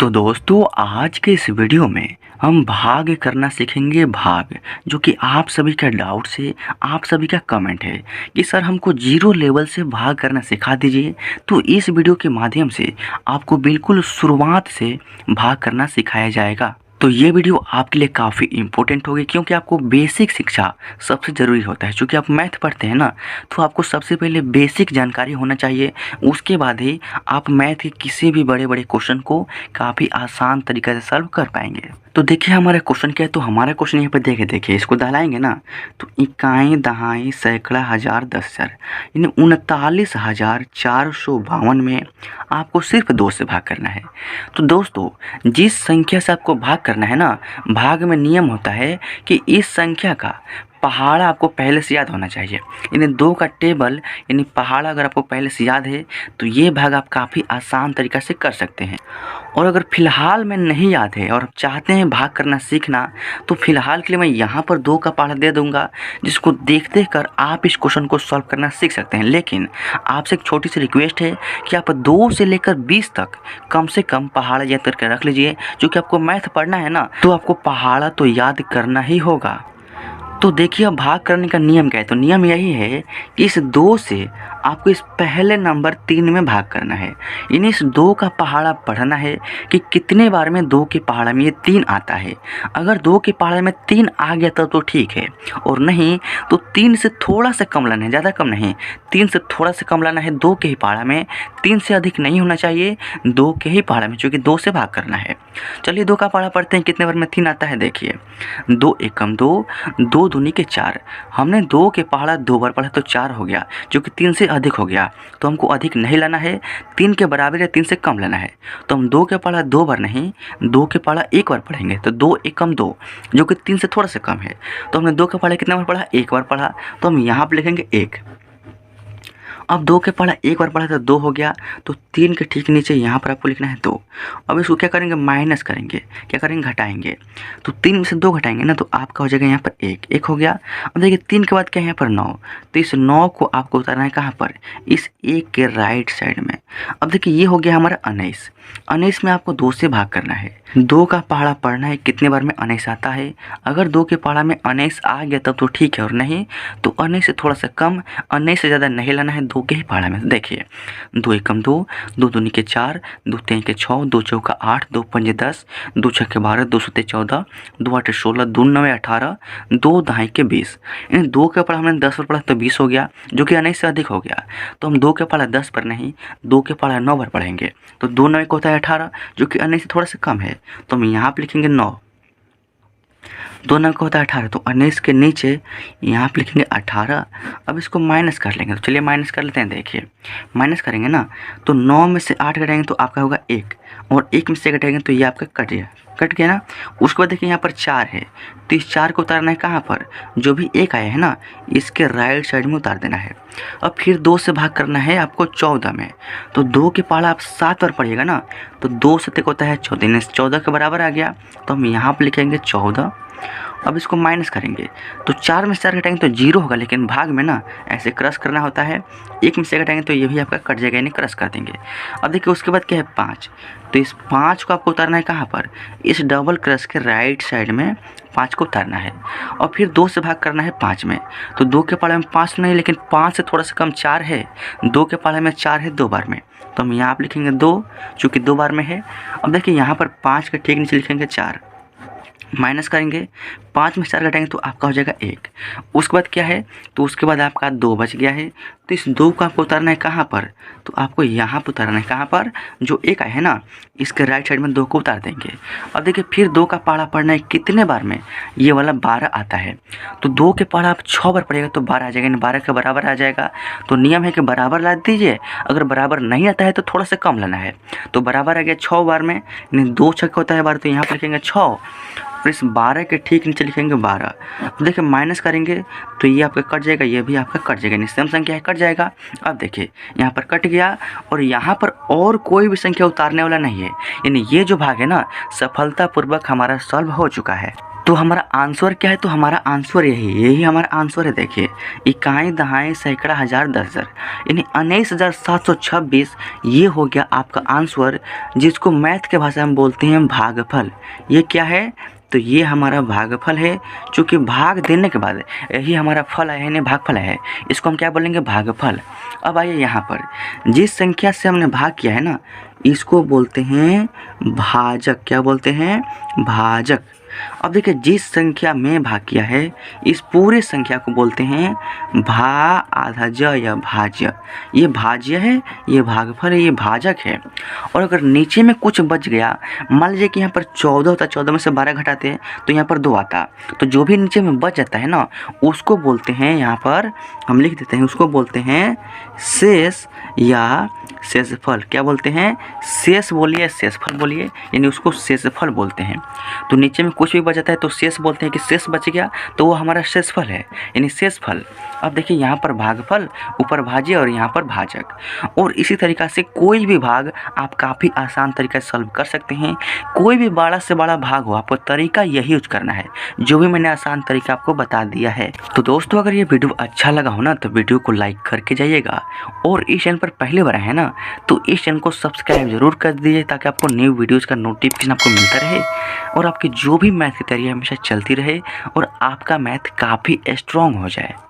तो दोस्तों आज के इस वीडियो में हम भाग करना सीखेंगे। भाग जो कि आप सभी का डाउट से आप सभी का कमेंट है कि सर हमको जीरो लेवल से भाग करना सिखा दीजिए। तो इस वीडियो के माध्यम से आपको बिल्कुल शुरुआत से भाग करना सिखाया जाएगा। तो ये वीडियो आपके लिए काफ़ी इम्पोर्टेंट होगी क्योंकि आपको बेसिक शिक्षा सबसे ज़रूरी होता है। क्योंकि आप मैथ पढ़ते हैं ना, तो आपको सबसे पहले बेसिक जानकारी होना चाहिए। उसके बाद ही आप मैथ के किसी भी बड़े बड़े क्वेश्चन को काफ़ी आसान तरीके से सॉल्व कर पाएंगे। तो देखिए हमारा क्वेश्चन क्या है। तो हमारा क्वेश्चन यहाँ पर देखिए इसको दहलाएंगे ना, तो इकाई दहाई सैकड़ा हज़ार दस हज़ार यानी 39,452 में आपको सिर्फ 2 से भाग करना है। तो दोस्तों जिस संख्या से आपको भाग करना है ना, भाग में नियम होता है कि इस संख्या का पहाड़ा आपको पहले से याद होना चाहिए। यानी 2 का टेबल यानी पहाड़ा अगर आपको पहले से याद है तो ये भाग आप काफ़ी आसान तरीक़ा से कर सकते हैं। और अगर फ़िलहाल में नहीं याद है और आप चाहते हैं भाग करना सीखना, तो फ़िलहाल के लिए मैं यहाँ पर 2 का पहाड़ा दे दूँगा, जिसको देख कर आप इस क्वेश्चन को सॉल्व करना सीख सकते हैं। लेकिन आपसे एक छोटी सी रिक्वेस्ट है कि आप 2 से लेकर 20 तक कम से कम पहाड़ा याद करके रख लीजिए। क्योंकि आपको मैथ पढ़ना है ना, तो आपको पहाड़ा तो याद करना ही होगा। तो देखिए अब भाग करने का नियम क्या है। तो नियम यही है कि इस 2 से आपको इस पहले नंबर 3 में भाग करना है। यानी इस 2 का पहाड़ा पढ़ना है कि कितने बार में 2 के पहाड़ा में ये 3 आता है। अगर 2 के पहाड़े में 3 आ गया तो ठीक है, और नहीं तो 3 से थोड़ा सा कम लाना है, ज़्यादा कम नहीं, 3 से थोड़ा सा कम लाना है 2 के ही पहाड़ा में। 3 से अधिक नहीं होना चाहिए 2 के ही पहाड़ा में, क्योंकि 2 से भाग करना है। चलिए 2 का पहाड़ा पढ़ते हैं, कितने बार में 3 आता है। देखिए 2 एकम 2, 2 दूनी के 4। हमने 2 के पहाड़ा 2 बार पढ़ा तो 4 हो गया, जो कि 3 से अधिक हो गया। तो हमको अधिक नहीं लाना है, 3 के बराबर या 3 से कम लाना है। तो हम 2 के पहाड़ा 2 बार नहीं, 2 के पहाड़ा 1 बार पढ़ेंगे। तो 2 एकम 2, जो कि 3 से थोड़ा सा कम है। तो हमने 2 का पहाड़ा कितना बार पढ़ा, 1 बार पढ़ा। तो हम यहाँ पर लिखेंगे 1। अब 2 के पहाड़ा 1 बार पढ़ा तो 2 हो गया। तो 3 के ठीक नीचे यहाँ पर आपको लिखना है 2। अब इसको क्या करेंगे, माइनस करेंगे, क्या करेंगे, घटाएंगे। तो 3 में से 2 घटाएंगे ना, तो आपका हो जाएगा यहाँ पर 1 हो गया। अब देखिए 3 के बाद क्या है यहाँ पर 9। तो इस 9 को आपको उतारना है कहाँ पर, इस 1 के राइट साइड में। अब देखिए ये हो गया हमारा 19। 19 में आपको 2 से भाग करना है। 2 का पहाड़ा पढ़ना है कितने बार में 19 आता है। अगर 2 के पहाड़ा में 19 आ गया तब तो ठीक है, और नहीं तो 19 से थोड़ा सा कम, 19 से ज़्यादा नहीं लाना है 2 के ही पहाड़ा में। देखिए 2 एकम 2, 2 दूनी के 4, 2 तीन के 6, 2 चौका 8, 2 पंजे 10, 2 छक्के 12, 2 सत्ते 14, 2 आठे 16, 2 नवे 18, 2 दहाई के 20। इन 2 के पहाड़ा हमने 10 बार पढ़ा तो 20 हो गया, जो कि 19 से अधिक हो गया। तो हम 2 के पहाड़ा 10 पर नहीं, 2 के पहाड़ा 9 बार पढ़ेंगे। तो 2 नवे को होता है 18, जो कि 19 से थोड़ा सा कम है। तो हम यहाँ पर लिखेंगे 9। 2 9 का होता है 18, तो 19 के नीचे यहाँ पे लिखेंगे 18। अब इसको माइनस कर लेंगे। तो चलिए माइनस कर लेते हैं। देखिए माइनस करेंगे ना, तो 9 में से 8 घटाएंगे तो आपका होगा 1, और 1 में से घटाएंगे तो ये आपका कट गया ना। उसके बाद देखिए यहाँ पर 4 है, तो इस 4 को उतारना है कहाँ पर, जो भी 1 आया है ना इसके राइट साइड में उतार देना है। अब फिर 2 से भाग करना है आपको 14 में। तो 2 के पहाड़ा आप 7 बार पढ़िएगा ना, तो 2 सत्ते को होता है 14, 14 के बराबर आ गया। तो हम यहाँ पर लिखेंगे 14। अब इसको माइनस करेंगे, तो 4 में से 4 घटाएंगे तो 0 होगा, लेकिन भाग में ना ऐसे क्रश करना होता है। 1 में से घटाएंगे तो ये भी आपका कट जाएगा, यानी क्रश कर देंगे। अब देखिए उसके बाद क्या है 5। तो इस 5 को आपको उतारना है कहाँ पर, इस डबल क्रश के राइट साइड में 5 को उतारना है। और फिर 2 से भाग करना है 5 में। तो 2 के पहाड़े में 5 नहीं, लेकिन 5 से थोड़ा सा कम 4 है। 2 के पहाड़े में 4 है 2 बार में, तो हम यहाँ पर लिखेंगे 2, चूँकि 2 बार में है। अब देखिए यहाँ पर 5 के ठीक नीचे लिखेंगे 4, माइनस करेंगे, 5 में 4 घटाएंगे तो आपका हो जाएगा 1। उसके बाद क्या है, तो उसके बाद आपका 2 बच गया है। तो इस 2 को आपको उतारना है कहाँ पर, तो आपको यहाँ पर उतारना है कहाँ पर, जो 1 आया है ना इसके राइट साइड में 2 को उतार देंगे। अब देखिए फिर 2 का पहाड़ा पढ़ना है कितने बार में, ये वाला 12 आता है। तो 2 के पहाड़ा आप 6 बार पढ़ेगा तो 12 आ जाएगा, यानी 12 के बराबर आ जाएगा। तो नियम है कि बराबर ला दीजिए, अगर बराबर नहीं आता है तो थोड़ा सा कम लाना है। तो बराबर आ गया 6 बार में, यानी 2 छक्के होता है 12, तो यहाँ पर लिखेंगे 6, और इस 12 के ठीक नीचे लिखेंगे 12। तो देखिए माइनस करेंगे तो ये आपका कट जाएगा, ये भी आपका कट जाएगा, यानी सेम संख्या है कट जाएगा। अब देखिए यहाँ पर कट गया, और यहाँ पर और कोई भी संख्या उतारने वाला नहीं है, यानी ये जो भाग है ना सफलतापूर्वक हमारा सॉल्व हो चुका है। तो हमारा आंसर क्या है? तो हमारा आंसर यही हमारा आंसर है। देखिए, इकाई, दहाई, सैकड़ा, हज़ार, 10,000 यानी 19,726 ये हो गया आपका आंसर, जिसको मैथ के भाषा में बोलते हैं भागफल। ये क्या है? तो ये हमारा भागफल है। चूँकि भाग देने के बाद यही हमारा फल है, यानी भागफल है, इसको हम क्या बोलेंगे? भागफल। अब आइए यहाँ पर जिस संख्या से हमने भाग किया है ना, इसको बोलते हैं भाजक। क्या बोलते हैं? भाजक। अब देखिए, जिस संख्या में भाग किया है इस पूरे संख्या को बोलते हैं भा आधा ज या भाज्य। ये भाज्य है, ये भागफल है, ये भाजक है। और अगर नीचे में कुछ बच गया, मान लीजिए कि यहाँ पर 14 होता, 14 में से 12 घटाते हैं तो यहाँ पर 2 आता, तो जो भी नीचे में बच जाता है ना, उसको बोलते हैं, यहाँ पर हम लिख देते हैं, उसको बोलते हैं शेष या शेषफल। क्या बोलते हैं? शेष बोलिए, शेषफल बोलिए, यानी उसको शेषफल बोलते हैं। तो नीचे में कुछ भी बच जाता है तो शेष बोलते हैं कि शेष बच गया, तो वो हमारा शेषफल है, यानी शेषफल। अब देखिए, यहाँ पर भागफल, ऊपर भाज्य और यहाँ पर भाजक। और इसी तरीक़ा से कोई भी भाग आप काफ़ी आसान तरीक़ा से सॉल्व कर सकते हैं। कोई भी बड़ा से बड़ा भाग हो, आपको तरीका यही यूज करना है, जो भी मैंने आसान तरीका आपको बता दिया है। तो दोस्तों, अगर ये वीडियो अच्छा लगा हो ना, तो वीडियो को लाइक करके जाइएगा। और इस चैनल पर पहली बार है ना, तो इस चैनल को सब्सक्राइब जरूर कर दीजिए, ताकि आपको न्यू वीडियोज़ का नोटिफिकेशन आपको मिलता रहे और आपकी जो भी मैथ की तैयारी हमेशा चलती रहे और आपका मैथ काफ़ी स्ट्रॉन्ग हो जाए।